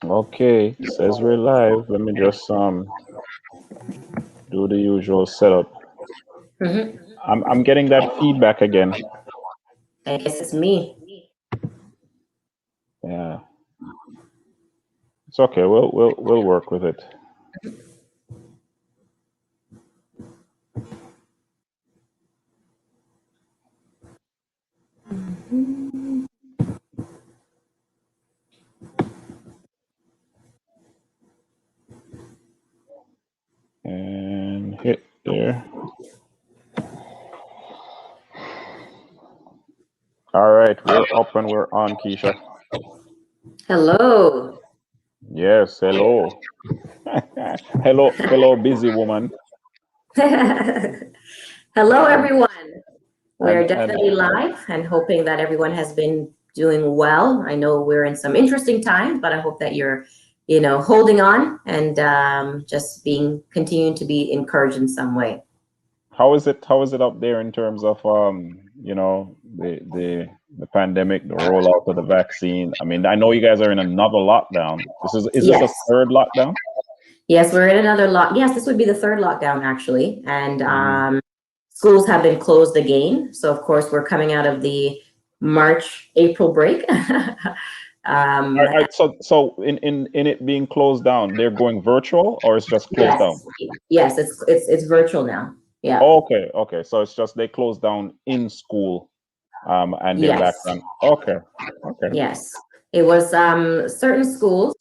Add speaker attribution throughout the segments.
Speaker 1: Okay, says we're live. Let me just do the usual setup.
Speaker 2: Hmm.
Speaker 1: I'm getting that feedback again.
Speaker 2: I guess it's me.
Speaker 1: Yeah, it's okay. We'll work with it. And hit there. All right, we're up and we're on, Keisha.
Speaker 2: Hello.
Speaker 1: Yes, hello. Hello, busy woman.
Speaker 2: Hello,
Speaker 1: And
Speaker 2: everyone. We're
Speaker 1: and
Speaker 2: definitely live and hoping that everyone has been doing well. I know we're in some interesting times, but I hope that you're, holding on and just being continuing to be encouraged in some way.
Speaker 1: how is it? How is it up there in terms of the pandemic, the rollout of the vaccine? I mean, I know you guys are in another lockdown. Is this a
Speaker 2: Yes.
Speaker 1: third lockdown?
Speaker 2: Yes, we're in another lock. Yes, this would be the third lockdown actually, and
Speaker 1: Mm.
Speaker 2: schools have been closed again. So of course we're coming out of the March April break. um,
Speaker 1: So in it being closed down, they're going virtual or it's just closed
Speaker 2: yes,
Speaker 1: down?
Speaker 2: yes, it's virtual now. Yeah.
Speaker 1: Okay. So it's just they closed down in school, and they're back
Speaker 2: Yes.
Speaker 1: on. Okay, okay.
Speaker 2: Yes. It was certain schools,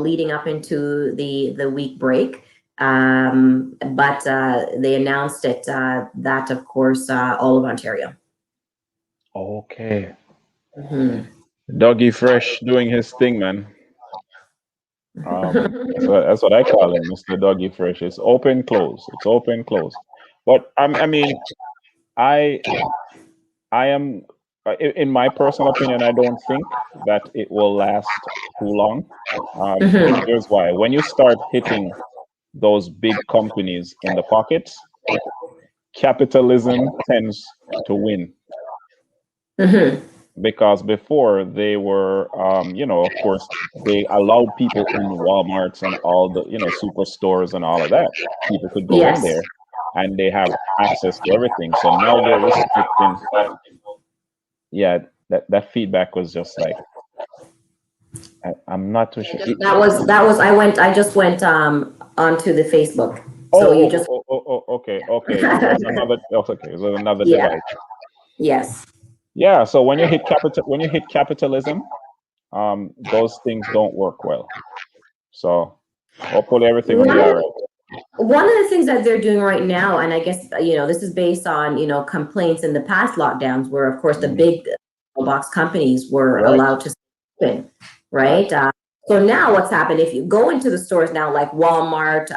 Speaker 2: leading up into the week break. But they announced it that, of course, all of Ontario.
Speaker 1: Okay.
Speaker 2: Mhm.
Speaker 1: Doggy Fresh doing his thing, man. That's what I call him, Mr. Doggy Fresh. It's open, close. It's open, close. But I mean, I I am, in my personal opinion, I don't think that it will last too long.
Speaker 2: Mhm.
Speaker 1: Here's why. When you start hitting those big companies in the pockets, capitalism tends to win.
Speaker 2: Mhm.
Speaker 1: Because before they were, of course, they allowed people in Walmarts and all the, superstores and all of that. People could go in
Speaker 2: Yes.
Speaker 1: there and they have access to everything. So now they're restricting. Yeah, that feedback was just like, I'm not too sure.
Speaker 2: That was I just went onto the Facebook. So you just
Speaker 1: Okay. It was another. Okay, it was another
Speaker 2: yeah.
Speaker 1: device.
Speaker 2: Yes.
Speaker 1: Yeah. So when you hit capitalism, those things don't work well. So hopefully everything will be
Speaker 2: One
Speaker 1: all right.
Speaker 2: one of the things that they're doing right now, and I guess this is based on complaints in the past lockdowns, where of course the
Speaker 1: Mhm.
Speaker 2: big box companies were
Speaker 1: Right.
Speaker 2: allowed to open,
Speaker 1: Right.
Speaker 2: right? So now what's happened? If you go into the stores now, like Walmart,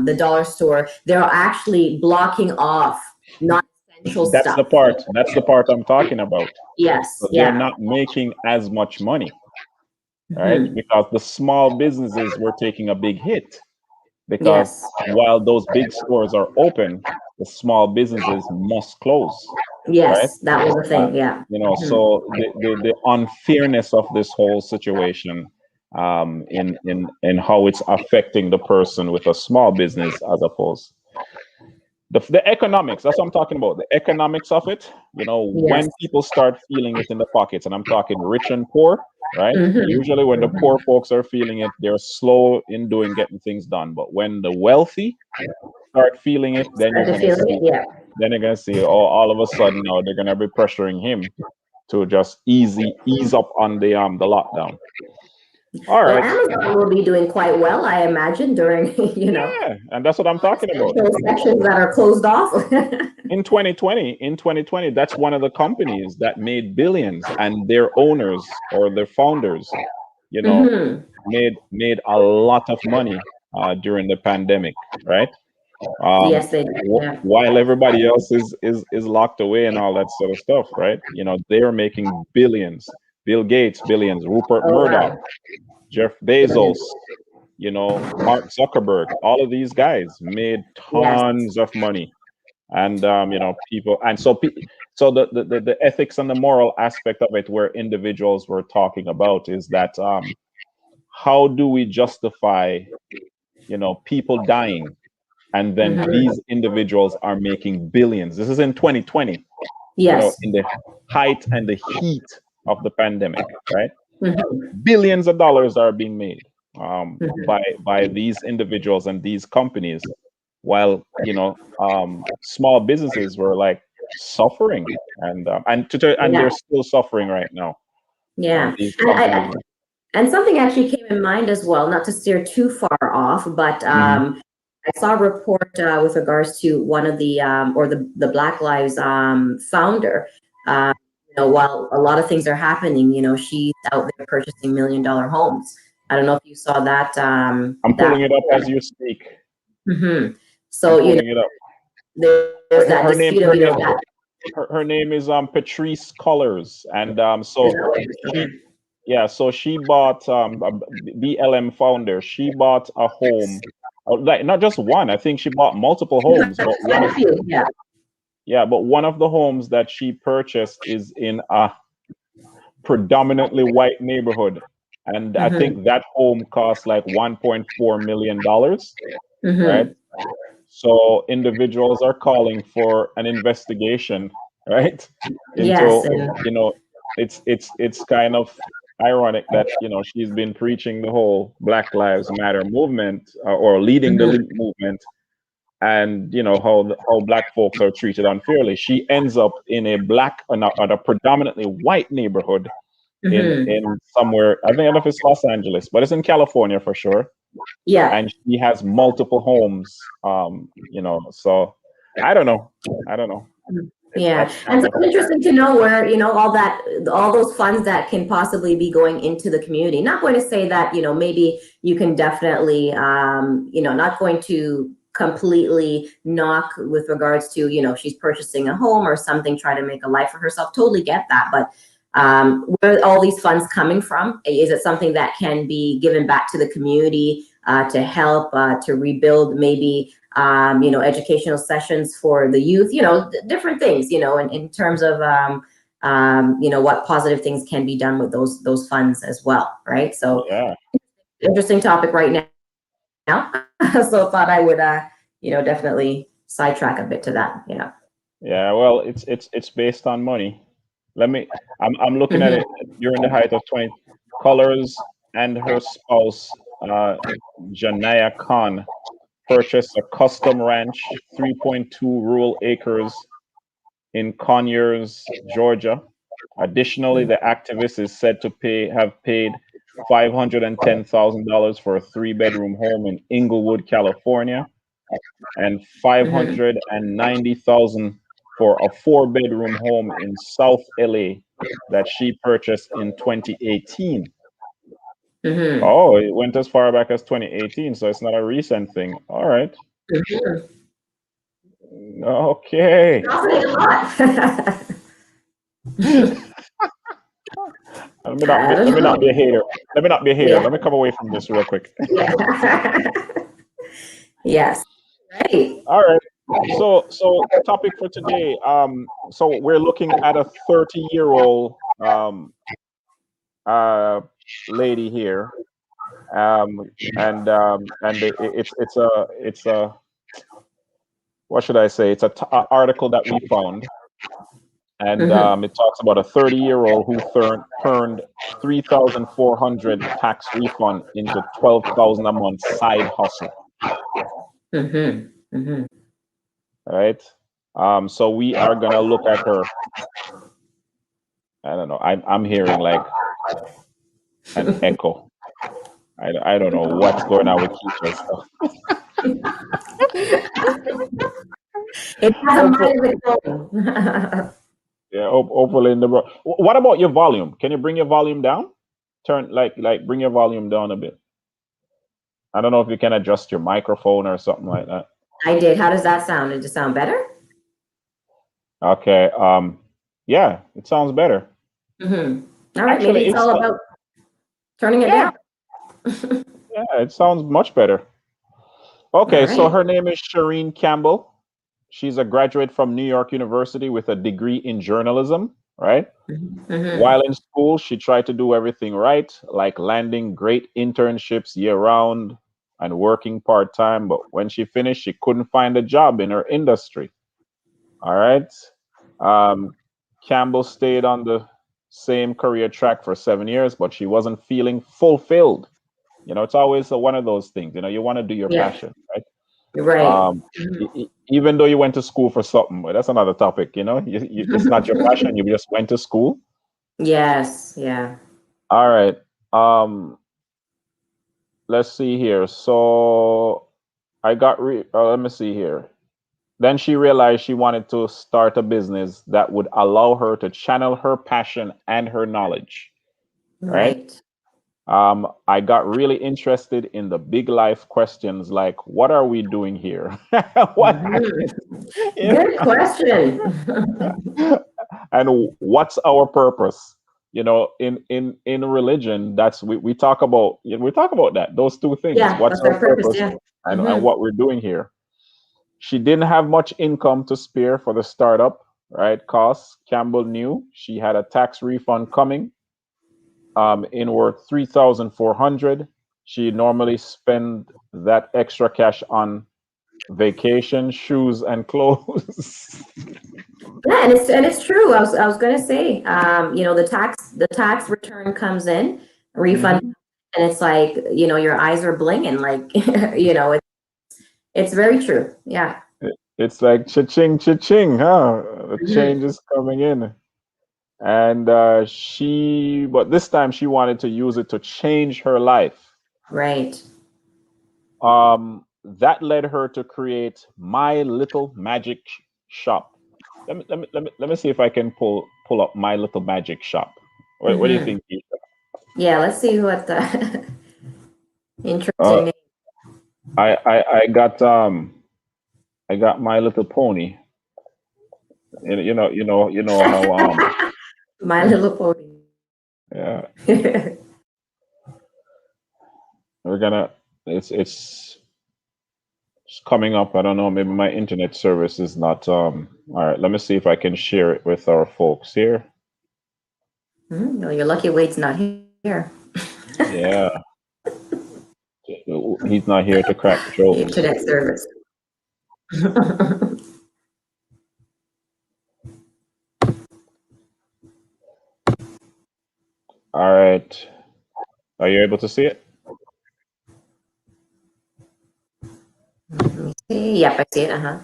Speaker 2: the dollar store, they're actually blocking off non-essential
Speaker 1: That's the
Speaker 2: stuff.
Speaker 1: part. That's the part I'm talking about.
Speaker 2: Yes.
Speaker 1: So they're
Speaker 2: Yeah.
Speaker 1: not making as much money, right?
Speaker 2: Hmm.
Speaker 1: Because the small businesses were taking a big hit. Because
Speaker 2: Yes.
Speaker 1: while those big stores are open, the small businesses must close, right?
Speaker 2: Yes. That was the
Speaker 1: Uh,
Speaker 2: thing. Yeah. Hmm.
Speaker 1: so the unfairness of this whole situation, in how it's affecting the person with a small business as opposed the economics, that's what I'm talking about, the economics of it.
Speaker 2: Yes.
Speaker 1: When people start feeling it in the pockets, and I'm talking rich and poor, right?
Speaker 2: Hmm.
Speaker 1: Usually when the poor folks are feeling it, they're slow in doing getting things done, but when the wealthy start feeling it,
Speaker 2: Start to feeling it. Yeah.
Speaker 1: then you're gonna see, oh, all of a sudden now they're gonna be pressuring him to just ease up on the lockdown. All
Speaker 2: Well,
Speaker 1: right.
Speaker 2: Amazon will be doing quite well, I imagine, during
Speaker 1: Yeah, and that's what I'm talking about.
Speaker 2: essential sections that are closed off.
Speaker 1: In 2020, that's one of the companies that made billions, and their owners or their founders, you know,
Speaker 2: Hmm.
Speaker 1: made a lot of money during the pandemic, right? Um,
Speaker 2: Yes, they do. Yeah.
Speaker 1: while everybody else is locked away and all that sort of stuff, right? They're making billions. Bill Gates, billions. Rupert
Speaker 2: Oh
Speaker 1: Murdoch,
Speaker 2: wow.
Speaker 1: Jeff
Speaker 2: Brilliant.
Speaker 1: Bezos, Mark Zuckerberg. All of these guys made
Speaker 2: Yes.
Speaker 1: tons of money, and people, and so the ethics and the moral aspect of it, where individuals were talking about, is that how do we justify, people dying, and then
Speaker 2: Mm-hmm.
Speaker 1: these individuals are making billions? This is in 2020,
Speaker 2: Yes.
Speaker 1: in the height and the heat of the pandemic, right?
Speaker 2: Mm-hmm.
Speaker 1: Billions of dollars are being made
Speaker 2: Mm-hmm.
Speaker 1: by these individuals and these companies, while small businesses were like suffering, and
Speaker 2: Yeah.
Speaker 1: they're still suffering right now.
Speaker 2: Yeah.
Speaker 1: These
Speaker 2: And
Speaker 1: companies.
Speaker 2: and something actually came in mind as well, not to steer too far off, but
Speaker 1: Mhm.
Speaker 2: I saw a report with regards to one of the or the Black Lives founder. Uh, while a lot of things are happening, she's out there purchasing $1 million homes. I don't know if you saw that
Speaker 1: I'm
Speaker 2: that
Speaker 1: pulling it up as you speak.
Speaker 2: hmm
Speaker 1: I'm
Speaker 2: So,
Speaker 1: pulling it up.
Speaker 2: there's
Speaker 1: Her,
Speaker 2: that
Speaker 1: her name
Speaker 2: dispute of,
Speaker 1: her name
Speaker 2: that.
Speaker 1: her name is Patrice Colors, and so she
Speaker 2: Okay.
Speaker 1: yeah, so she bought BLM founder. She bought a home, like not just one. I think she bought multiple homes, but
Speaker 2: Quite a few, yeah.
Speaker 1: one of the homes that she purchased is in a predominantly white neighborhood, and I
Speaker 2: Mm-hmm.
Speaker 1: think that home cost like $1.4 million, right?
Speaker 2: Mm-hmm.
Speaker 1: So individuals are calling for an investigation, right?
Speaker 2: Yes,
Speaker 1: Into,
Speaker 2: and
Speaker 1: it's kind of ironic that she's been preaching the whole Black Lives Matter movement, or leading the
Speaker 2: mhm,
Speaker 1: movement, and how black folks are treated unfairly. She ends up in a on a predominantly white neighborhood
Speaker 2: mhm.
Speaker 1: in somewhere. I don't know if it's Los Angeles, but it's in California for sure,
Speaker 2: Yeah,
Speaker 1: and she has multiple homes. So I don't know. It's
Speaker 2: yeah.
Speaker 1: that's
Speaker 2: And so
Speaker 1: kind of.
Speaker 2: it's interesting to know where, all those funds that can possibly be going into the community. Not going to say that, maybe you can definitely, not going to completely knock with regards to, she's purchasing a home or something, try to make a life for herself. Totally get that. But where are all these funds coming from? Is it something that can be given back to the community to help to rebuild maybe educational sessions for the youth, different things, in terms of, what positive things can be done with those funds as well, right? So
Speaker 1: Yeah,
Speaker 2: interesting topic right now. So thought I would, definitely sidetrack a bit to that. Yeah.
Speaker 1: yeah. Well, it's based on money. I'm looking at
Speaker 2: Hmm.
Speaker 1: it during the height of 20. Colors and her spouse, Janaya Khan, purchased a custom ranch, 3.2 rural acres in Conyers, Georgia. Additionally, the activist is said to have paid $510,000 for a three-bedroom home in Inglewood, California, and
Speaker 2: Hmm.
Speaker 1: 590,000 for a four-bedroom home in South LA that she purchased in 2018.
Speaker 2: Hmm.
Speaker 1: Oh, it went as far back as 2018, so it's not a recent thing. All right.
Speaker 2: Hmm.
Speaker 1: Okay.
Speaker 2: A lot. I
Speaker 1: Let
Speaker 2: don't
Speaker 1: me not be a
Speaker 2: know.
Speaker 1: hater. Let me not be a hater.
Speaker 2: Yeah.
Speaker 1: Let me come away from this real quick.
Speaker 2: Yeah. Yes. Right.
Speaker 1: All right. So topic for today. So we're looking at a 30-year-old uh lady here. And it's a what should I say? It's a article that we found, and
Speaker 2: Hmm.
Speaker 1: it talks about a 30-year-old who turned 3,400 tax refund into 12,000 a month side hustle.
Speaker 2: Hmm. Hmm.
Speaker 1: Right. So we are gonna look at her. I don't know. I'm hearing like an echo. I don't know what's going on with Keisha's stuff.
Speaker 2: It has a
Speaker 1: Hopefully,
Speaker 2: mind of its own.
Speaker 1: yeah. Hopefully in the. What about your volume? Can you bring your volume down? Turn bring your volume down a bit. I don't know if you can adjust your microphone or something like that.
Speaker 2: I did. How does that sound? Did it sound better?
Speaker 1: Okay. Yeah, it sounds better.
Speaker 2: Hmm. All right.
Speaker 1: Actually,
Speaker 2: Maybe it's all about turning it
Speaker 1: yeah,
Speaker 2: down.
Speaker 1: yeah, it sounds much better.
Speaker 2: All
Speaker 1: Okay, so
Speaker 2: right.
Speaker 1: her name is Shireen Campbell. She's a graduate from New York University with a degree in journalism. right?
Speaker 2: Mm-hmm.
Speaker 1: While in school, she tried to do everything right, like landing great internships year round and working part time. But when she finished, she couldn't find a job in her industry. All right. Um, Campbell stayed on the same career track for 7 years, but she wasn't feeling fulfilled. It's always one of those things. You want to do your
Speaker 2: Yeah.
Speaker 1: passion, right?
Speaker 2: Right.
Speaker 1: Um, Even though you went to school for something, but that's another topic. It's not your passion. You just went to school.
Speaker 2: Yes. Yeah.
Speaker 1: All right. Um, let's see here. So let me see here. Then she realized she wanted to start a business that would allow her to channel her passion and her knowledge, right?
Speaker 2: Right.
Speaker 1: I got really interested in the big life questions like, what are we doing here? What,
Speaker 2: Mm-hmm.
Speaker 1: you
Speaker 2: Good question.
Speaker 1: and what's our purpose? In religion, that's we talk about we talk about that, those two things.
Speaker 2: Yeah,
Speaker 1: What's
Speaker 2: that's
Speaker 1: our
Speaker 2: our purpose.
Speaker 1: purpose
Speaker 2: Yeah.
Speaker 1: and
Speaker 2: Mm-hmm.
Speaker 1: what we're doing here. She didn't have much income to spare for the startup, right? Costs. Campbell knew she had a tax refund coming, in worth 3,400. She normally spend that extra cash on vacation, shoes, and clothes.
Speaker 2: Yeah, and it's true. I was gonna say, the tax return comes in, refund,
Speaker 1: Mhm.
Speaker 2: and it's like, your eyes are blinging, like, it's very true. Yeah.
Speaker 1: It's like cha-ching, cha-ching, huh? The
Speaker 2: Mhm.
Speaker 1: change is coming in. And but this time she wanted to use it to change her life.
Speaker 2: Right.
Speaker 1: That led her to create My Little Magic Shop. Let me see if I can pull up My Little Magic Shop. What do you
Speaker 2: Hmm.
Speaker 1: think, Keisha?
Speaker 2: Yeah. Let's see what the
Speaker 1: Uh,
Speaker 2: interesting name.
Speaker 1: I got My Little Pony. You know how
Speaker 2: My Little Pony.
Speaker 1: yeah, we're gonna it's coming up. I don't know, maybe my internet service is not all right, let me see if I can share it with our folks here.
Speaker 2: No, you're lucky Wade's not here.
Speaker 1: Yeah, he's not here to crack
Speaker 2: The
Speaker 1: jokes.
Speaker 2: internet service.
Speaker 1: All right. Are you able to see it?
Speaker 2: Let me see. Yep, I see it. Uh-huh.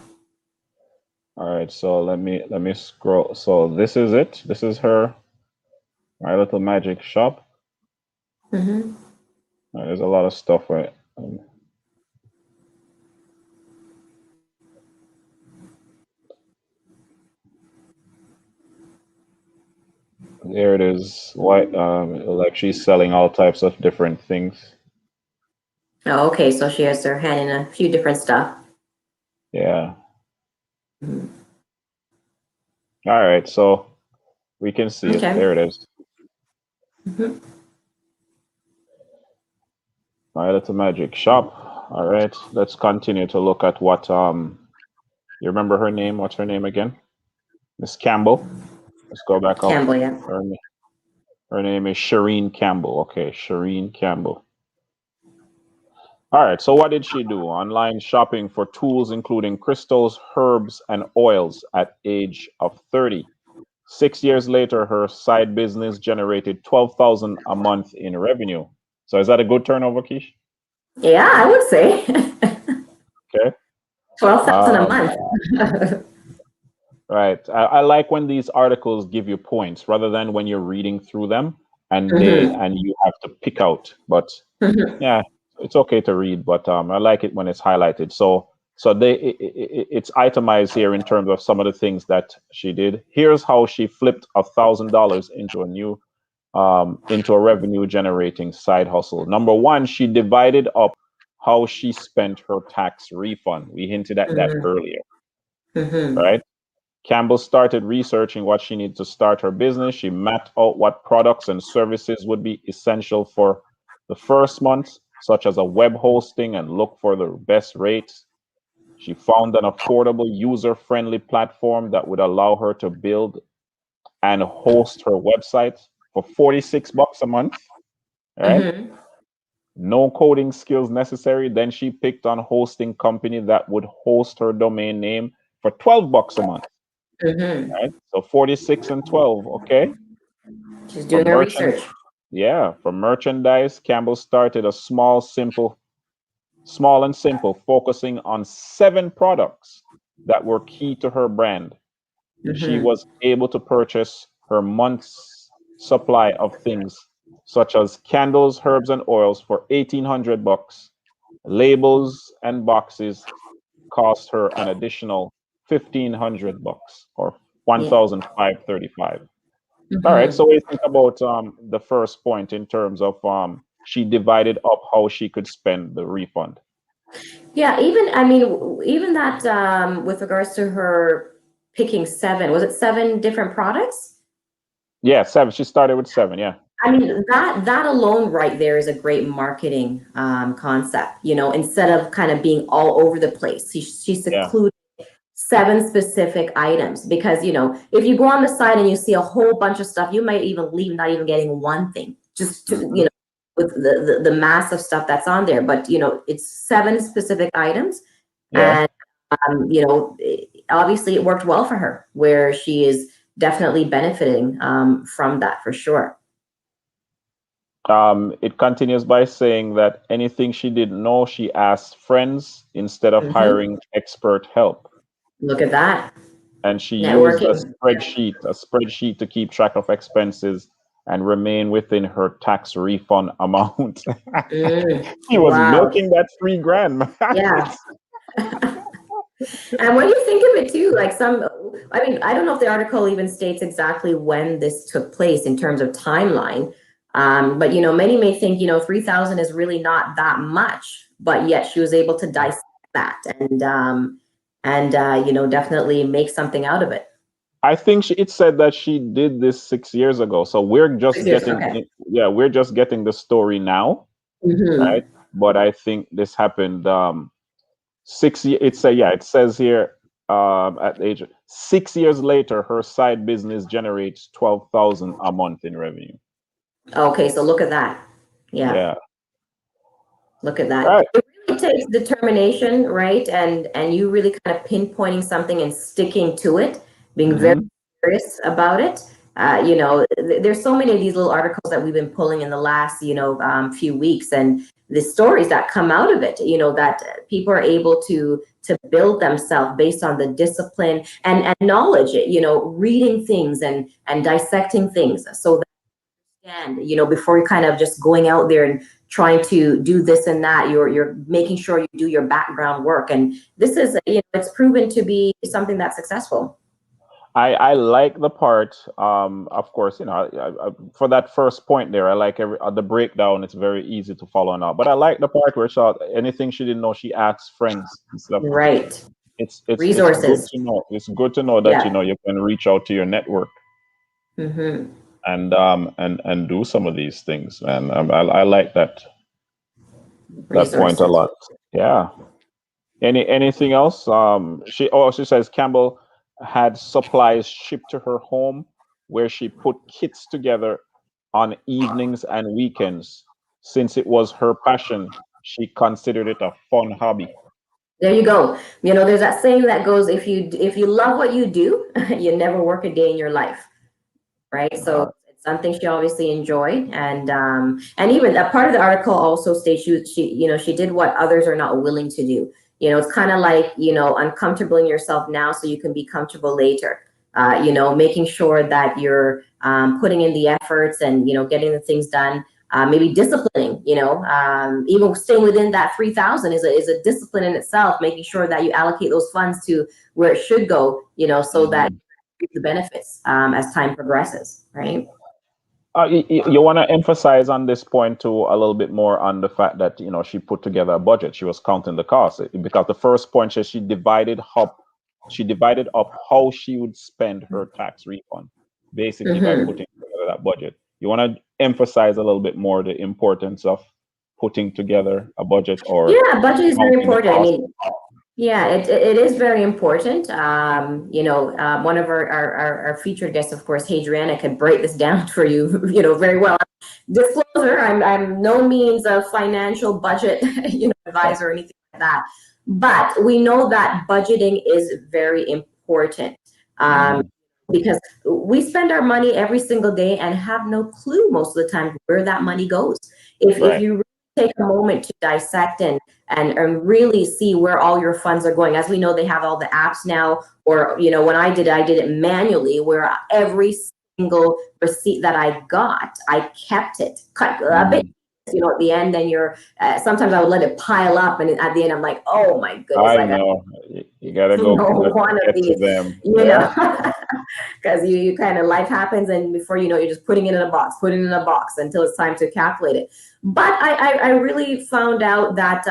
Speaker 1: All right, so let me scroll. So this is it. This is her My Little Magic Shop.
Speaker 2: Hmm.
Speaker 1: There's a lot of stuff right. There it is. White. Like she's selling all types of different things.
Speaker 2: Oh, okay. So she has her hand in a few different stuff.
Speaker 1: Yeah.
Speaker 2: Mhm.
Speaker 1: All right. So we can see it.
Speaker 2: Okay.
Speaker 1: There it is.
Speaker 2: Hmm.
Speaker 1: My Little Magic Shop. All right. Let's continue to look at what you remember her name? What's her name again? Miss Campbell. Let's go back up.
Speaker 2: Campbell, yeah.
Speaker 1: Her, her name is Shireen Campbell. Okay, Shireen Campbell. All right. So what did she do? Online shopping for tools including crystals, herbs, and oils at age of 30. 6 years later, her side business generated 12,000 a month in revenue. So is that a good turnover, Kish?
Speaker 2: Yeah, I would say
Speaker 1: Okay.
Speaker 2: 12,000 a
Speaker 1: Um,
Speaker 2: month.
Speaker 1: right. I like when these articles give you points rather than when you're reading through them and they
Speaker 2: Hmm.
Speaker 1: and you have to pick out. But
Speaker 2: Hmm.
Speaker 1: yeah, it's okay to read, but I like it when it's highlighted. So it's itemized here in terms of some of the things that she did. Here's how she flipped $1,000 into a revenue generating side hustle. Number one, she divided up how she spent her tax refund. We hinted at that
Speaker 2: Hmm.
Speaker 1: earlier,
Speaker 2: Hmm.
Speaker 1: right? Campbell started researching what she needed to start her business. She mapped out what products and services would be essential for the first month, such as a web hosting, and look for the best rates. She found an affordable, user friendly platform that would allow her to build and host her website for $46 a month. All right.
Speaker 2: Mm-hmm.
Speaker 1: No coding skills necessary. Then she picked on hosting company that would host her domain name for $12 a month.
Speaker 2: Mm-hmm.
Speaker 1: Right. So 46 and 12. Okay.
Speaker 2: She's
Speaker 1: For
Speaker 2: doing her
Speaker 1: merchant,
Speaker 2: research.
Speaker 1: yeah, for merchandise, Campbell started a small and simple, focusing on 7 products that were key to her brand. She
Speaker 2: Mm-hmm.
Speaker 1: was able to purchase her month's supply of things such as candles, herbs, and oils for $1,800. Labels and boxes cost her an additional $1,500 or
Speaker 2: Yeah.
Speaker 1: 1,535. All right. So
Speaker 2: Mm-hmm.
Speaker 1: what do you think about the first point in terms of she divided up how she could spend the refund?
Speaker 2: Yeah, even I mean, even that with regards to her picking seven, was it seven different products?
Speaker 1: Yeah, 7. She started with 7. Yeah.
Speaker 2: I mean, that alone right there is a great marketing concept. Instead of kind of being all over the place, she
Speaker 1: Yeah.
Speaker 2: secluded seven specific items because if you go on the site and you see a whole bunch of stuff, you might even leave not even getting one thing, just to,
Speaker 1: Hmm.
Speaker 2: with the mass of stuff that's on there. But it's seven specific items,
Speaker 1: Yeah.
Speaker 2: and obviously it worked well for her, where she is definitely benefiting from that for sure.
Speaker 1: It continues by saying that anything she didn't know, she asked friends instead of
Speaker 2: Hmm.
Speaker 1: hiring expert help.
Speaker 2: Look at that.
Speaker 1: And she used
Speaker 2: Networking.
Speaker 1: a spreadsheet to keep track of expenses and remain within her tax refund amount. She was
Speaker 2: Wow.
Speaker 1: milking that 3 grand, man.
Speaker 2: Yeah. And what do you think of it too? Like I mean, I don't know if the article even states exactly when this took place in terms of timeline. But many may think, 3,000 is really not that much, but yet she was able to dissect that and definitely make something out of it.
Speaker 1: I think it said that she did this 6 years ago. So we're just
Speaker 2: 6 years.
Speaker 1: getting,
Speaker 2: Okay.
Speaker 1: yeah, we're just getting the story now, right?
Speaker 2: Hmm.
Speaker 1: But I think this happened 6 years. It says here at the age 6 years later, her side business generates 12,000 a month in revenue.
Speaker 2: Okay, so look at that. Yeah.
Speaker 1: Yeah.
Speaker 2: Look at that.
Speaker 1: Right.
Speaker 2: It really takes determination, right? And you really kind of pinpointing something and sticking to it, being very
Speaker 1: Hmm.
Speaker 2: serious about it. There's so many of these little articles that we've been pulling in the last, few weeks, and the stories that come out of it. That people are able to build themselves based on the discipline and knowledge. Reading things and dissecting things, so and before you're kind of just going out there and trying to do this and that, you're making sure you do your background work, and this is it's proven to be something that's successful.
Speaker 1: I like the part, of course, for that first point there, I like the breakdown. It's very easy to follow now. But I like the part where anything she didn't know, she asked friends and stuff.
Speaker 2: Right.
Speaker 1: It's good
Speaker 2: Resources.
Speaker 1: to know. It's good to know that
Speaker 2: Yeah.
Speaker 1: you can reach out to your network
Speaker 2: Hmm.
Speaker 1: and do some of these things, man. I like that point a
Speaker 2: Resources.
Speaker 1: lot. Yeah. Anything else? She says Campbell had supplies shipped to her home where she put kits together on evenings and weekends. Since it was her passion, she considered it a fun hobby.
Speaker 2: There you go. There's that saying that goes, if you love what you do, you never work a day in your life, right? So
Speaker 1: Uh,
Speaker 2: it's something she obviously enjoyed, and even a part of the article also states she did what others are not willing to do. It's kind of like uncomfortable in yourself now so you can be comfortable later. Making sure that you're putting in the efforts and getting the things done. Maybe disciplining, even staying within that 3,000 is a discipline in itself. Making sure that you allocate those funds to where it should go, so that
Speaker 1: mhm.
Speaker 2: the benefits as time progresses, right?
Speaker 1: You want to emphasize on this point too a little bit more on the fact that she put together a budget. She was counting the costs because the first point says she divided up how she would spend her tax refund, basically by
Speaker 2: Hmm.
Speaker 1: putting together that budget. You want to emphasize a little bit more the importance of putting together a budget or
Speaker 2: Yeah, budget is very
Speaker 1: counting the
Speaker 2: important. I
Speaker 1: cost.
Speaker 2: mean, Yeah, it is very important. One of our featured guests, of course, Hadriana, could break this down for you, very well. Disclosure: I'm no means a financial budget, advisor or anything like that, but we know that budgeting is very important. Um,
Speaker 1: Hmm.
Speaker 2: because we spend our money every single day and have no clue most of the time where that money goes. If
Speaker 1: Right.
Speaker 2: you really take a moment to dissect and really see where all your funds are going. As we know, they have all the apps now, or when I did it manually, where every single receipt that I got, I kept it cut a bit.
Speaker 1: Hmm.
Speaker 2: At the end, then you're sometimes I would let it pile up, and at the end, I'm like, oh my goodness,
Speaker 1: I
Speaker 2: I got
Speaker 1: know. You gotta
Speaker 2: to
Speaker 1: go
Speaker 2: know one of
Speaker 1: get to
Speaker 2: these,
Speaker 1: them.
Speaker 2: you
Speaker 1: Yeah.
Speaker 2: know. Because you kind of life happens, and before you know, you're just putting it in a box, putting it in a box until it's time to calculate it. But I really found out that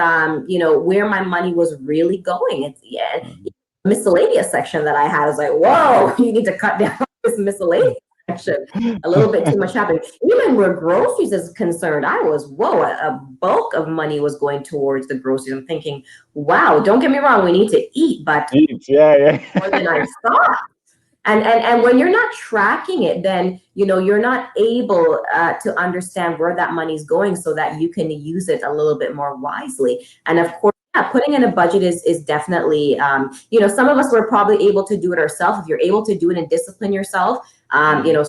Speaker 2: where my money was really going. It's miscellaneous section that I had. I was like, whoa, you need to cut down this miscellaneous section. A little bit too much happening. Even where groceries is concerned, I was a bulk of money was going towards the groceries. I'm thinking, wow, don't get me wrong, we need to eat, but
Speaker 1: Eat. Yeah,
Speaker 2: more than I
Speaker 1: yeah.
Speaker 2: thought. And when you're not tracking it, then you're not able to understand where that money's going, so that you can use it a little bit more wisely. And of course, yeah, putting in a budget is definitely some of us were probably able to do it ourselves. If you're able to do it and discipline yourself,
Speaker 1: Hmm.
Speaker 2: go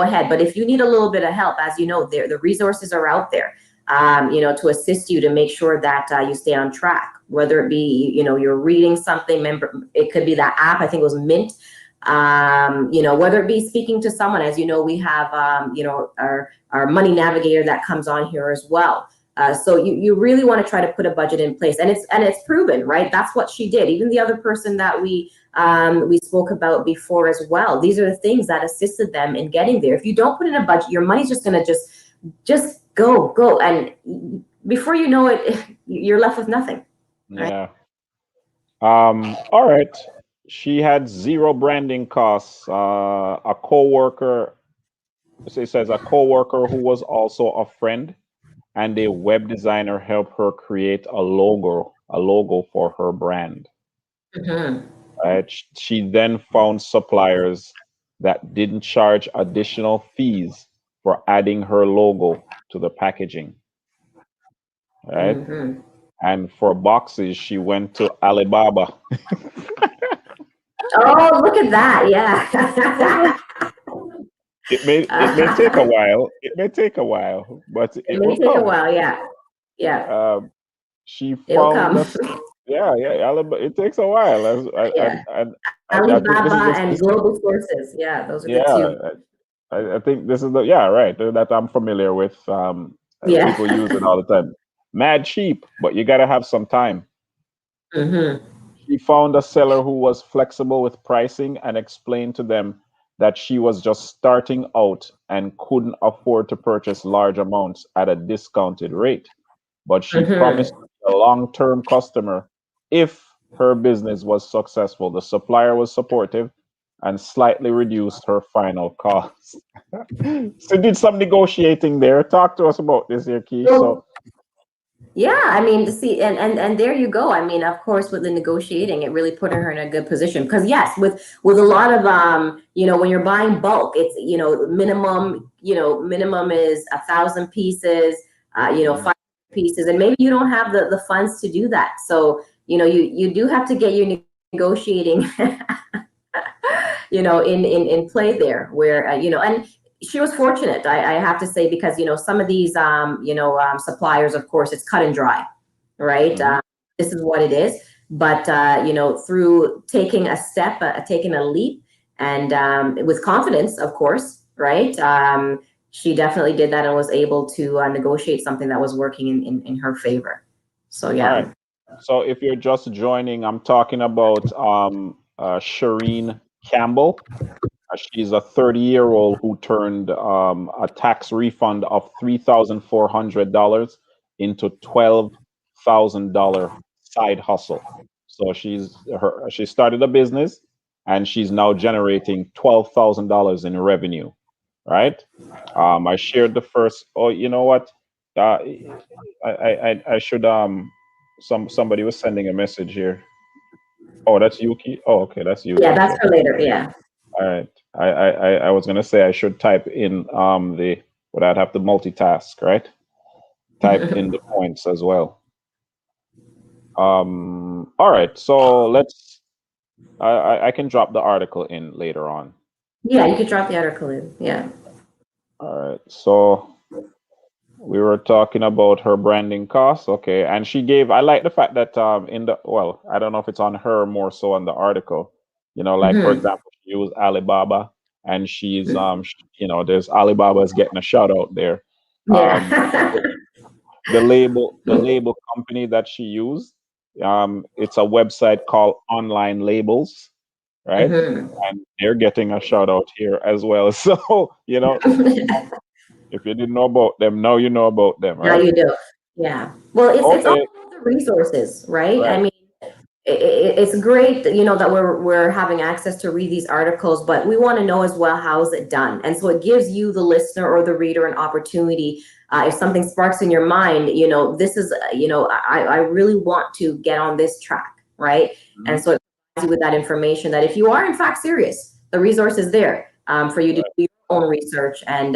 Speaker 2: ahead. But if you need a little bit of help, as you know, the resources are out there, to assist you to make sure that you stay on track. Whether it be you're reading something, remember it could be that app. I think it was Mint. Whether it be speaking to someone, as you know, we have our money navigator that comes on here as well. So you really want to try to put a budget in place, and it's proven, right? That's what she did. Even the other person that we spoke about before as well. These are the things that assisted them in getting there. If you don't put in a budget, your money's just gonna just go, and before you know it, you're left with nothing, right?
Speaker 1: Yeah. All right. She had zero branding costs. A coworker, so it says a coworker who was also a friend and a web designer helped her create a logo for her brand.
Speaker 2: Mm-hmm.
Speaker 1: Right? She then found suppliers that didn't charge additional fees for adding her logo to the packaging. Right?
Speaker 2: Mm-hmm.
Speaker 1: And for boxes, she went to Alibaba.
Speaker 2: Oh, look at that! Yeah.
Speaker 1: It may take a while. It may take a while, but
Speaker 2: It
Speaker 1: it
Speaker 2: may
Speaker 1: will
Speaker 2: take a
Speaker 1: come.
Speaker 2: while. Yeah, yeah,
Speaker 1: Um, she
Speaker 2: it'll
Speaker 1: found
Speaker 2: come.
Speaker 1: us. Yeah, yeah. Alibaba. It takes a while,
Speaker 2: Yeah,
Speaker 1: I think this is
Speaker 2: Alibaba
Speaker 1: this.
Speaker 2: and global sources. Yeah, those are the
Speaker 1: Yeah,
Speaker 2: two.
Speaker 1: I think this is the yeah right that I'm familiar with.
Speaker 2: Yeah.
Speaker 1: People use it all the time. Mad cheap, but you gotta have some time.
Speaker 2: Mm-hmm.
Speaker 1: She found a seller who was flexible with pricing and explained to them that she was just starting out and couldn't afford to purchase large amounts at a discounted rate. But she promised
Speaker 2: Mm-hmm.
Speaker 1: a long term customer if her business was successful. The supplier was supportive and slightly reduced her final cost. So did some negotiating there. Talk to us about this here, Key. So
Speaker 2: So yeah, I mean, to see, and there you go. I mean, of course, with the negotiating, it really put her in a good position. Because yes, with a lot of when you're buying bulk, it's minimum is 1,000 pieces,
Speaker 1: mhm,
Speaker 2: 5 pieces, and maybe you don't have the funds to do that. So you do have to get your negotiating in play there, where and she was fortunate, I have to say, because some of these suppliers, of course, it's cut and dry, right?
Speaker 1: mhm.
Speaker 2: This is what it is. But through taking a step, taking a leap, and with confidence, of course, right? She definitely did that and was able to negotiate something that was working in her favor. So
Speaker 1: All right.
Speaker 2: yeah.
Speaker 1: So if you're just joining, I'm talking about Shireen Campbell. She's a 30-year-old who turned a tax refund of $3,400 into $12,000 side hustle. So she started a business and she's now generating $12,000 in revenue. Right? I shared the first. Oh, you know what? I should Somebody was sending a message here. Oh, that's Yuki. Oh, okay, that's
Speaker 2: Yeah,
Speaker 1: Yuki.
Speaker 2: that's
Speaker 1: So
Speaker 2: for later. Yeah.
Speaker 1: all right. I was gonna say I should type in the, but I'd have to multitask, right? Type in the points as well. All right. So let's. I can drop the article in later on.
Speaker 2: Yeah, you could drop the article in. Yeah.
Speaker 1: All right. So we were talking about her branding costs. Okay, and she gave. I like the fact that in the, well, I don't know if it's on her more so on the article. Like for
Speaker 2: Hmm.
Speaker 1: example, she used Alibaba, and she's there's Alibaba's getting a shout out there. Um,
Speaker 2: Yeah.
Speaker 1: the label company that she used, it's a website called Online Labels, right?
Speaker 2: Hmm.
Speaker 1: And they're getting a shout out here as well. So if you didn't know about them, now you know about them,
Speaker 2: Now
Speaker 1: right?
Speaker 2: you do. Yeah. Well, it's all
Speaker 1: Okay,
Speaker 2: about the resources, right? I
Speaker 1: right.
Speaker 2: mean, it's great that, that we're having access to read these articles, but we want to know as well, how is it done? And so it gives you, the listener or the reader, an opportunity. If something sparks in your mind, this is, I really want to get on this track, right? And
Speaker 1: Mhm.
Speaker 2: so it provides you with that information that if you are in fact serious, the resource is there, for you to
Speaker 1: Right.
Speaker 2: do your own research and,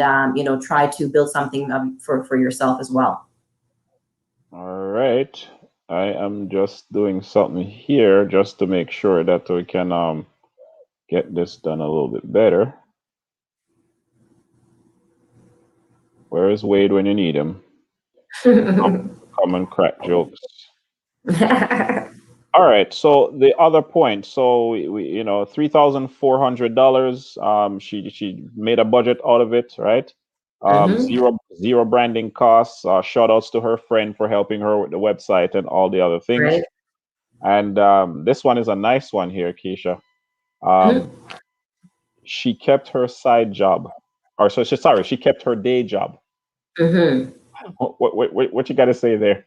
Speaker 2: try to build something, for yourself as well.
Speaker 1: All right. I am just doing something here just to make sure that we can get this done a little bit better. Where is Wade when you need him? Come and crack jokes. All right. So the other point. So we $3,400. She made a budget out of it, right?
Speaker 2: Hmm.
Speaker 1: Zero branding costs. Shout outs to her friend for helping her with the website and all the other
Speaker 2: Right.
Speaker 1: things. And this one is a nice one here, Keisha. Um,
Speaker 2: Hmm.
Speaker 1: she kept her side job, or so she sorry, she kept her day job.
Speaker 2: Hmm.
Speaker 1: What you got to say there?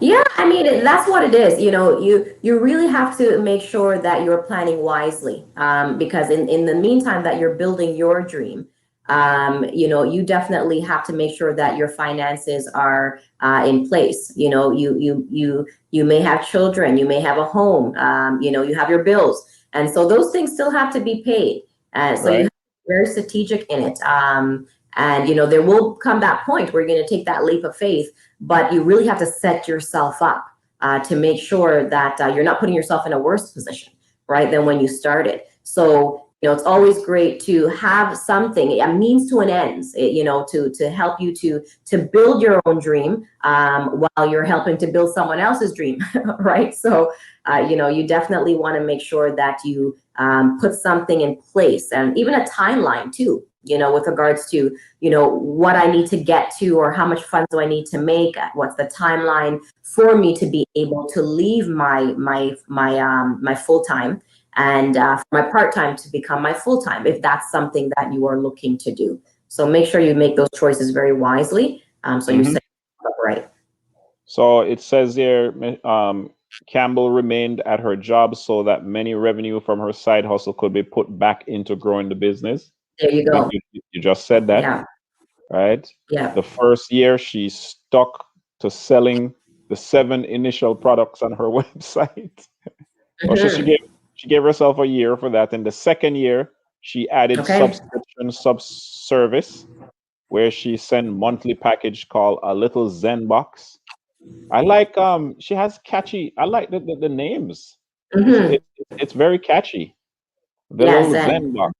Speaker 2: Yeah, I mean, that's what it is. You really have to make sure that you're planning wisely, because in the meantime that you're building your dream, you definitely have to make sure that your finances are, in place. You may have children, you may have a home, you have your bills, and so those things still have to be paid. So you have
Speaker 1: Right.
Speaker 2: to be very strategic in it. And there will come that point where you're going to take that leap of faith, but you really have to set yourself up, to make sure that, you're not putting yourself in a worse position, right, than when you started. So it's always great to have something, a means to an ends, to help you to build your own dream, while you're helping to build someone else's dream, right? So you definitely want to make sure that you, put something in place, and even a timeline too, with regards to, what I need to get to, or how much funds do I need to make, what's the timeline for me to be able to leave my full time, and, for my part time to become my full time, if that's something that you are looking to do. So make sure you make those choices very wisely, so you're
Speaker 1: Hmm.
Speaker 2: setting up right.
Speaker 1: So it says here, Campbell remained at her job so that many revenue from her side hustle could be put back into growing the business.
Speaker 2: There you
Speaker 1: You,
Speaker 2: go.
Speaker 1: you, you just said that,
Speaker 2: Yeah.
Speaker 1: right?
Speaker 2: Yeah.
Speaker 1: The first year she stuck to selling the 7 initial products on her website. Oh,
Speaker 2: Hmm.
Speaker 1: she gave herself a year for that. In the second year, she added
Speaker 2: Okay.
Speaker 1: subscription sub service where she sent monthly package called a little Zen box. I like she has catchy. I like the names. It's
Speaker 2: Hmm.
Speaker 1: it, it's very catchy. The
Speaker 2: Yes.
Speaker 1: little
Speaker 2: And
Speaker 1: Zen box.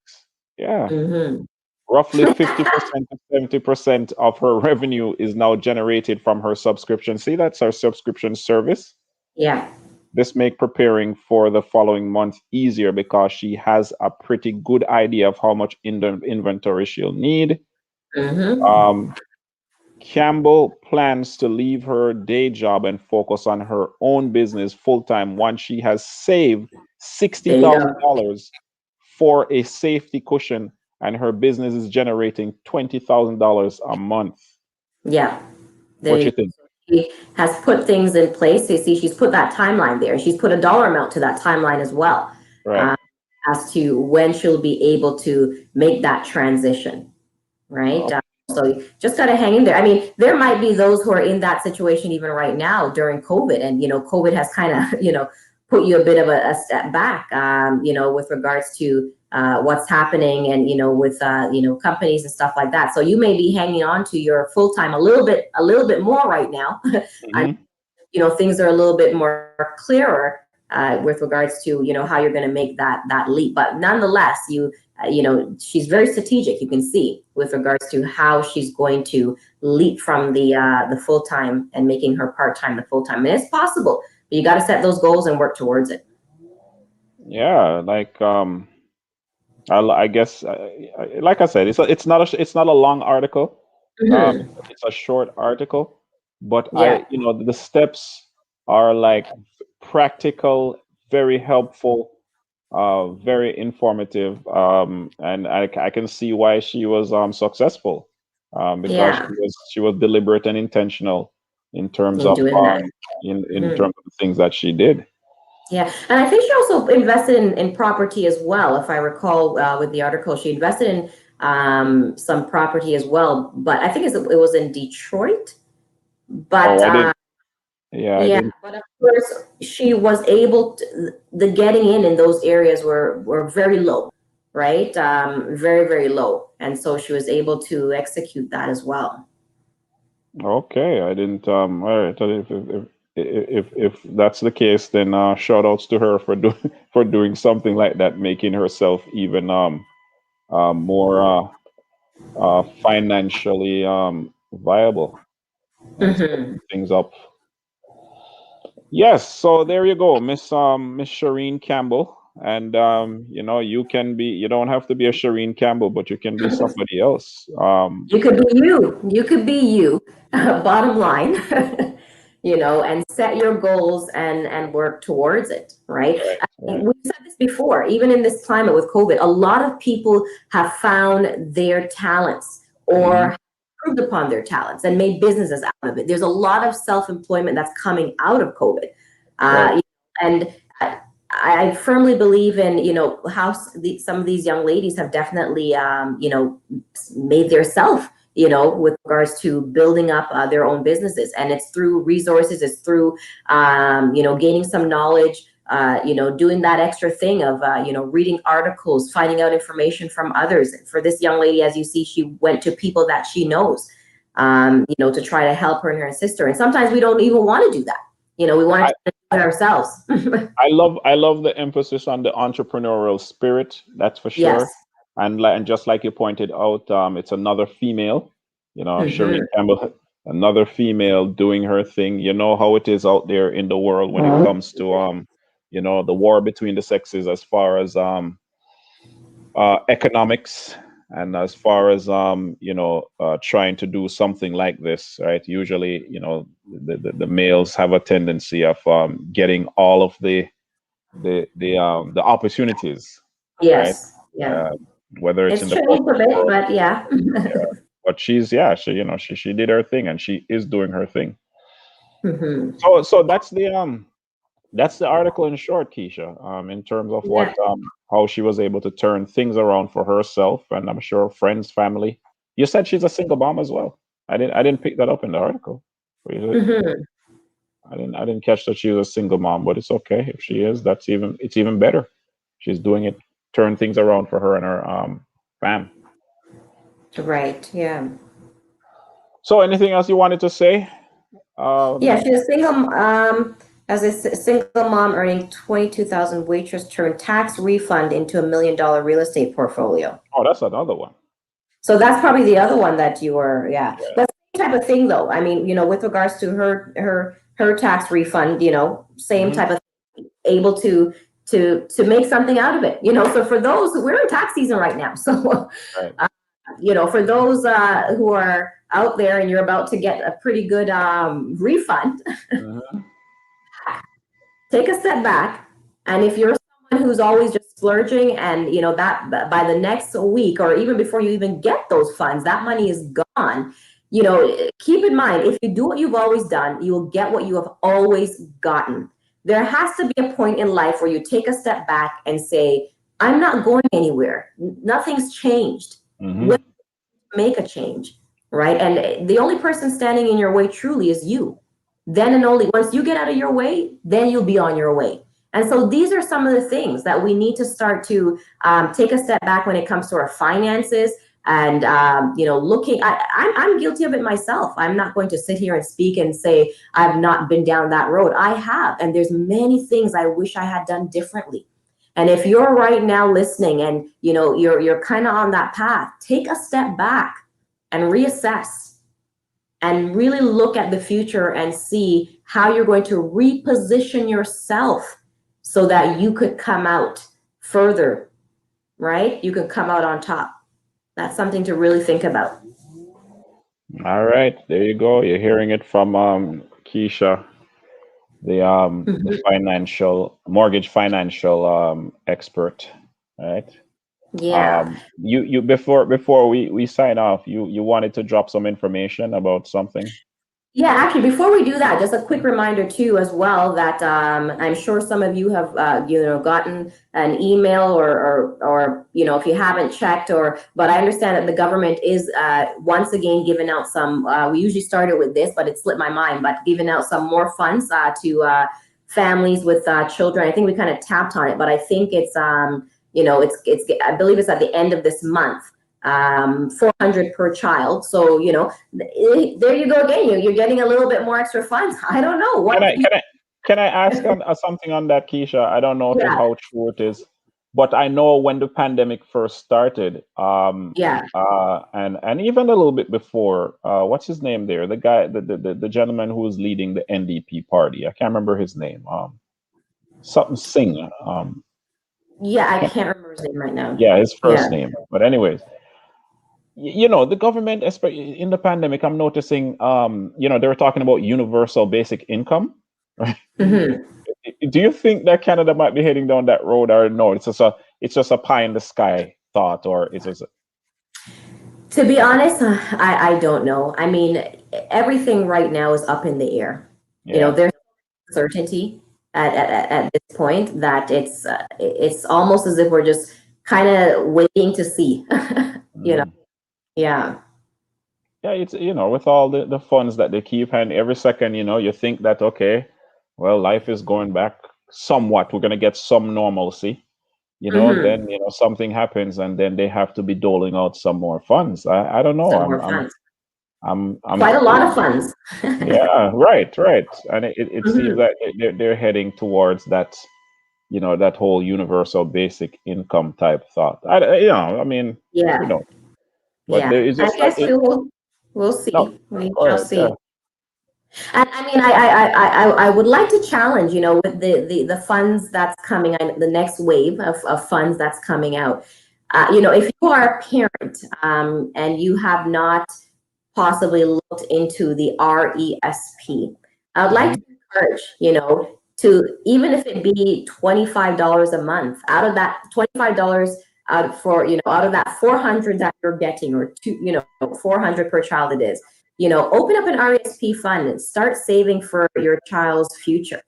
Speaker 1: Yeah.
Speaker 2: hmm.
Speaker 1: Roughly 50% to 70% of her revenue is now generated from her subscription. See, that's our subscription service.
Speaker 2: Yeah.
Speaker 1: This make preparing for the following month easier because she has a pretty good idea of how much inventory she'll need.
Speaker 2: Hmm.
Speaker 1: Um, Campbell plans to leave her day job and focus on her own business full time once she has saved sixty
Speaker 2: There you
Speaker 1: thousand
Speaker 2: go.
Speaker 1: dollars for a safety cushion, and her business is generating $20,000 a month.
Speaker 2: Yeah. There
Speaker 1: What
Speaker 2: you
Speaker 1: you
Speaker 2: go.
Speaker 1: think?
Speaker 2: She has put things in place. You see, she's put that timeline there. She's put a dollar amount to that timeline as well,
Speaker 1: Right.
Speaker 2: uh, as to when she'll be able to make that transition, right?
Speaker 1: Okay.
Speaker 2: So So you just got to hang in there. I mean, there might be those who are in that situation even right now during COVID, and COVID has kind of put you a bit of a step back, with regards to what's happening, and with companies and stuff like that. So you may be hanging on to your full time a little bit more right now. And
Speaker 1: Mm-hmm.
Speaker 2: things are a little bit more clearer with regards to how you're going to make that leap. But nonetheless, she's very strategic. You can see with regards to how she's going to leap from the full time and making her part time the full time. And it's possible, but you got to set those goals and work towards it.
Speaker 1: Yeah, like I guess, like I said, it's not a long article.
Speaker 2: Mm-hmm.
Speaker 1: It's a short article, but
Speaker 2: Yeah,
Speaker 1: the steps are like practical, very helpful, very informative, and I can see why she was successful, because
Speaker 2: yeah,
Speaker 1: she was deliberate and intentional in terms
Speaker 2: in
Speaker 1: of
Speaker 2: doing that.
Speaker 1: in
Speaker 2: Mhm.
Speaker 1: terms of the things that she did.
Speaker 2: Yeah, and I think she also invested in property as well. If I recall, with the article, she invested in some property as well. But I think it was in Detroit. But
Speaker 1: Oh, I didn't. Yeah, I
Speaker 2: yeah,
Speaker 1: didn't.
Speaker 2: but of course, she was able to. The getting in those areas were very low, right? Very very low, and so she was able to execute that as well.
Speaker 1: Okay, I didn't. All right. If that's the case, then shout outs to her for doing for doing something like that, making herself even more financially viable and
Speaker 2: Hmm.
Speaker 1: setting things up. Yes. So there you go, Miss Shireen Campbell, and you don't have to be a Shireen Campbell, but you can be somebody else.
Speaker 2: You could be you. You could be you. Bottom line, and set your goals and work towards it. Right.
Speaker 1: Right.
Speaker 2: I mean,
Speaker 1: Right.
Speaker 2: we've said this before. Even in this climate with COVID, a lot of people have found their talents
Speaker 1: Hmm.
Speaker 2: or improved upon their talents and made businesses out of it. There's a lot of self-employment that's coming out of COVID,
Speaker 1: Right.
Speaker 2: and I firmly believe in how some of these young ladies have definitely made their self with regards to building up their own businesses, and it's through resources, it's through gaining some knowledge, doing that extra thing of reading articles, finding out information from others. For this young lady, as you see, she went to people that she knows, to try to help her and her sister, and sometimes we don't even want to do that. We want to do it ourselves.
Speaker 1: I love the emphasis on the entrepreneurial spirit. That's for
Speaker 2: Yes.
Speaker 1: sure. And just like you pointed out, it's another female,
Speaker 2: Hmm.
Speaker 1: Shireen Campbell, another female doing her thing. You know how it is out there in the world when it comes to the war between the sexes, as far as economics, and as far as trying to do something like this, right? Usually, the males have a tendency of getting all of the opportunities, right?
Speaker 2: Yes. Yeah.
Speaker 1: Uh, whether it's in
Speaker 2: It's
Speaker 1: the
Speaker 2: changed a
Speaker 1: corporate
Speaker 2: bit,
Speaker 1: world,
Speaker 2: but yeah.
Speaker 1: but she did her thing, and she is doing her thing.
Speaker 2: Hmm.
Speaker 1: So that's the article in short, Keisha. In terms of what
Speaker 2: Yeah.
Speaker 1: how she was able to turn things around for herself, and I'm sure friends, family. You said she's a single mom as well. I didn't pick that up in the article.
Speaker 2: Hmm.
Speaker 1: I didn't catch that she was a single mom, but it's okay if she is. It's even better. She's doing it, turn things around for her and her fam.
Speaker 2: Right. Yeah.
Speaker 1: So anything else you wanted to say?
Speaker 2: Yeah.
Speaker 1: Um,
Speaker 2: She's a single, as a single mom earning 22,000, waitress turned tax refund into $1 million real estate portfolio.
Speaker 1: oh, that's another one.
Speaker 2: So that's probably the other one that you were, yeah.
Speaker 1: Yeah.
Speaker 2: But same type of thing though. I mean, with regards to her tax refund, same
Speaker 1: Hmm.
Speaker 2: type of able to make something out of it. So for those, we're in tax season right now. So
Speaker 1: Right.
Speaker 2: for those who are out there and you're about to get a pretty good refund,
Speaker 1: Hmm.
Speaker 2: take a step back. And if you're someone who's always just splurging, and that by the next week or even before you even get those funds, that money is gone. Keep in mind, if you do what you've always done, you will get what you have always gotten. There has to be a point in life where you take a step back and say, I'm not going anywhere. Nothing's changed.
Speaker 1: Hmm.
Speaker 2: When make a change. right? And the only person standing in your way truly is you. Then and only once you get out of your way, then you'll be on your way. And so these are some of the things that we need to start to take a step back when it comes to our finances. And looking, I'm guilty of it myself. I'm not going to sit here and speak and say I've not been down that road. I have, and there's many things I wish I had done differently. And if you're right now listening, and you're kind of on that path, take a step back and reassess and really look at the future and see how you're going to reposition yourself so that you could come out further, right? You could come out on top. That's something to really think about.
Speaker 1: All right, there you go. You're hearing it from Keisha, the
Speaker 2: Mhm.
Speaker 1: financial mortgage financial expert, right?
Speaker 2: Yeah.
Speaker 1: You before we sign off, you wanted to drop some information about something.
Speaker 2: Yeah, actually, before we do that, just a quick reminder too, as well, that I'm sure some of you have, gotten an email, or if you haven't checked, but I understand that the government is once again giving out some. We usually started with this, but it slipped my mind. But giving out some more funds to families with children. I think we kind of tapped on it, but I think it's it's I believe it's at the end of this month. 400 per child. So there you go again. You're getting a little bit more extra funds. I don't know
Speaker 1: Can
Speaker 2: what.
Speaker 1: I can I can I ask on something on that, Keisha? I don't know if
Speaker 2: Yeah,
Speaker 1: how true it is, but I know when the pandemic first started,
Speaker 2: yeah.
Speaker 1: and even a little bit before, what's his name there? The guy, the gentleman who was leading the NDP party. I can't remember his name. Something Singh.
Speaker 2: Yeah, I
Speaker 1: Can't,
Speaker 2: can't remember his name right now.
Speaker 1: yeah, his
Speaker 2: Yeah.
Speaker 1: first name. But anyways, the government, especially in the pandemic, I'm noticing, they were talking about universal basic income.
Speaker 2: Hmm.
Speaker 1: Do you think that Canada might be heading down that road, or no? It's just a pie in the sky thought, or is it?
Speaker 2: To be honest, I don't know. I mean, everything right now is up in the air.
Speaker 1: Yeah.
Speaker 2: There's certainty at this point that it's almost as if we're just kind of waiting to see. you know.
Speaker 1: Mm.
Speaker 2: Yeah.
Speaker 1: Yeah, it's with all the funds that they keep, and every second, you think that, okay, well, life is going back somewhat. We're gonna get some normalcy,
Speaker 2: Hmm.
Speaker 1: then something happens, and then they have to be doling out some more funds. I don't know.
Speaker 2: Some more funds.
Speaker 1: I'm
Speaker 2: Quite a lot of funds.
Speaker 1: Yeah, right, right. And it seems
Speaker 2: Hmm.
Speaker 1: that they're heading towards that whole universal basic income type thought. I mean, who
Speaker 2: Yeah.
Speaker 1: knows? But there
Speaker 2: Yeah.
Speaker 1: is
Speaker 2: I
Speaker 1: just
Speaker 2: guess we'll
Speaker 1: no.
Speaker 2: see. We
Speaker 1: All
Speaker 2: shall
Speaker 1: right, yeah.
Speaker 2: see. And I mean, I would like to challenge, with the funds that's coming, the next wave of funds that's coming out. If you are a parent, and you have not possibly looked into the RESP, I would like
Speaker 1: Hmm.
Speaker 2: to encourage, to, even if it be $25 a month, out of that $25 out of that 400 that you're getting, or 400 per child it is, open up an RESP fund and start saving for your child's future,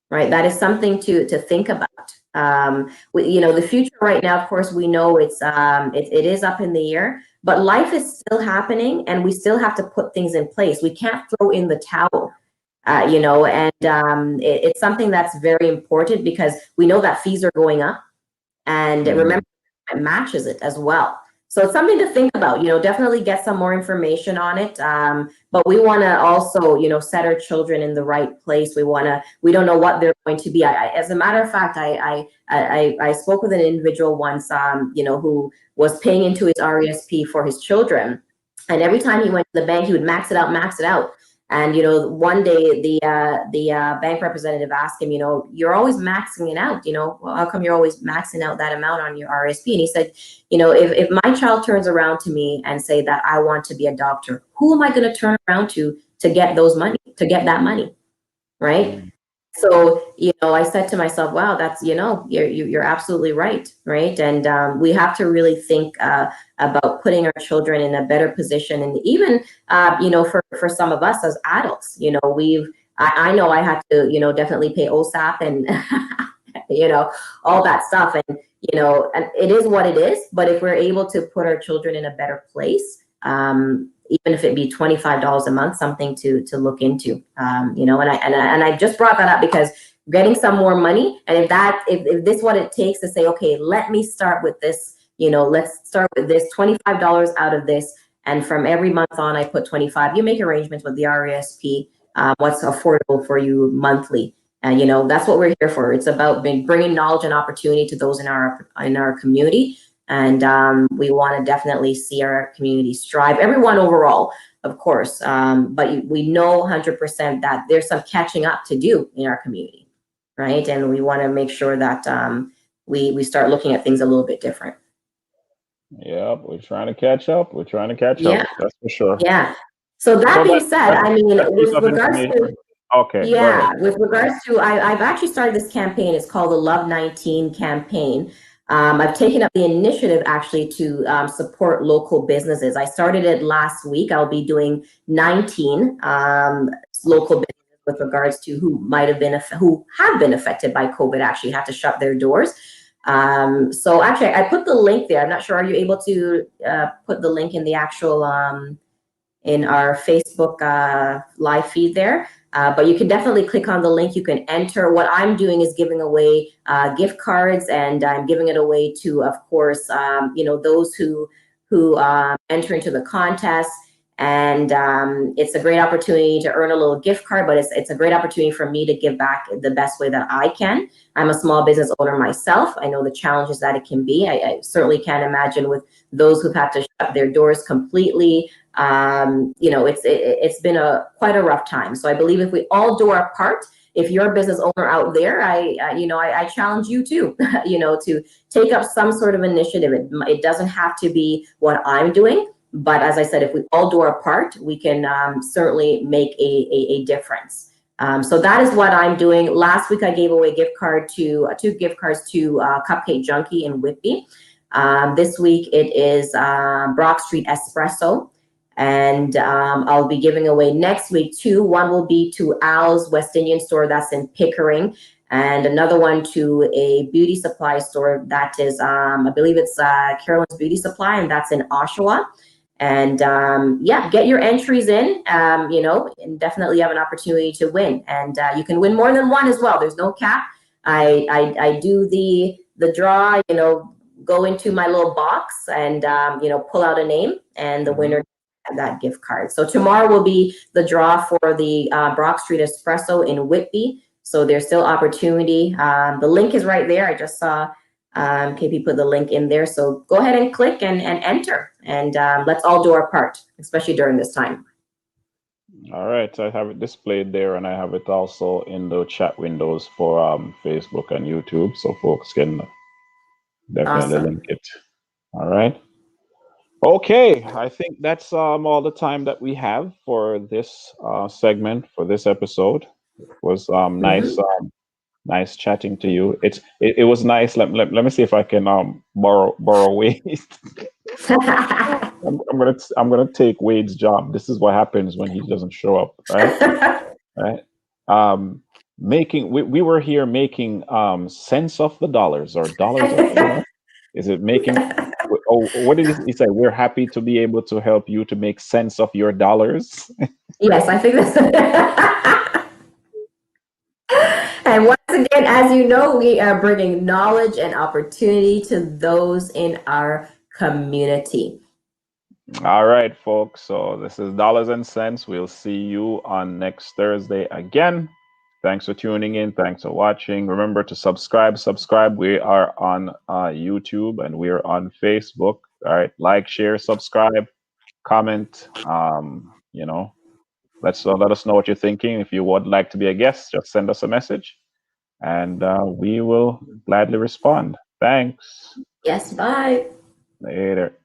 Speaker 2: right? That is something to think about. The future right now, of course, we know it is up in the air, but life is still happening, and we still have to put things in place. We can't throw in the towel. And it's something that's very important, because we know that fees are going up, and remember,
Speaker 1: Hmm.
Speaker 2: it matches it as well. So it's something to think about. Definitely get some more information on it. But we want to also, set our children in the right place. We don't know what they're going to be. As a matter of fact, I spoke with an individual once, who was paying into his RESP for his children, and every time he went to the bank, he would max it out. And one day the bank representative asked him, you're always maxing it out. Well, how come you're always maxing out that amount on your RSP? And he said, if my child turns around to me and say that I want to be a doctor, who am I going to turn around to get that money, right?
Speaker 1: Hmm.
Speaker 2: So I said to myself, wow, that's you're absolutely right, right? And we have to really think about putting our children in a better position. And even for some of us as adults, I know I had to definitely pay OSAP, and all that stuff. And and it is what it is. But if we're able to put our children in a better place, even if it be $25 a month, something to look into. And I just brought that up because getting some more money, and if this is what it takes to say, okay, let me start with this. Let's start with this $25 out of this, and from every month on, I put 25. You make arrangements with the RESP. What's affordable for you monthly. And that's what we're here for. It's about bringing knowledge and opportunity to those in our community, and we want to definitely see our community strive. Everyone overall, of course, but we know 100% that there's some catching up to do in our community, right? And we want to make sure that we start looking at things a little bit different.
Speaker 1: Yep, we're trying to catch up. We're trying to catch up.
Speaker 2: Yeah,
Speaker 1: That's for sure.
Speaker 2: yeah. So that
Speaker 1: So
Speaker 2: being said, I mean,
Speaker 1: that piece
Speaker 2: with
Speaker 1: of
Speaker 2: regards to
Speaker 1: information. Okay, go ahead.
Speaker 2: yeah, with regards to, I've actually started this campaign. It's called the Love 19 campaign. I've taken up the initiative actually to support local businesses. I started it last week. I'll be doing 19 local businesses with regards to who have been affected by COVID, actually had to shut their doors. So actually, I put the link there. I'm not sure. Are you able to put the link in the actual in our Facebook live feed there? But you can definitely click on the link. You can enter. What I'm doing is giving away gift cards, and I'm giving it away to, of course, those who enter into the contest. And it's a great opportunity to earn a little gift card, but it's a great opportunity for me to give back the best way that I can. I'm a small business owner myself. I know the challenges that it can be. I certainly can't imagine with those who've had to shut their doors completely. It's been quite a rough time. So I believe if we all do our part, if you're a business owner out there, I challenge you too, to take up some sort of initiative. It doesn't have to be what I'm doing. But as I said, if we all do our part, we can certainly make a difference. So that is what I'm doing. Last week, I gave away two gift cards to Cupcake Junkie in Whitby. This week, it is Brock Street Espresso. And I'll be giving away next week two. One will be to Al's West Indian store, that's in Pickering, and another one to a beauty supply store that is, I believe it's Carolyn's Beauty Supply, and that's in Oshawa. And get your entries in, and definitely have an opportunity to win. And you can win more than one as well. There's no cap. I do the draw, go into my little box and, pull out a name, and the winner that gift card. So tomorrow will be the draw for the Brock Street Espresso in Whitby. So there's still opportunity. The link is right there. I just saw KP put the link in there. So go ahead and click and enter, and let's all do our part, especially during this time.
Speaker 1: All right, I have it displayed there, and I have it also in the chat windows for Facebook and YouTube, so folks can definitely link it. All right. Okay, I think that's all the time that we have for this segment, for this episode. It was nice chatting to you. It was nice. Let me see if I can borrow Wade. I'm gonna take Wade's job. This is what happens when he doesn't show up, right? Right. We were here making sense of the dollars, or dollars of the is it making? Oh, what did he say? We're happy to be able to help you to make sense of your dollars.
Speaker 2: Yes, I think that's. And once again, as you know, we are bringing knowledge and opportunity to those in our community.
Speaker 1: All right, folks. So this is Dollars and Cents. We'll see you on next Thursday again. Thanks for tuning in. Thanks for watching. Remember to subscribe. We are on YouTube, and we're on Facebook. All right. Like, share, subscribe, comment. Let us know what you're thinking. If you would like to be a guest, just send us a message, and we will gladly respond. Thanks.
Speaker 2: Yes, bye.
Speaker 1: Later.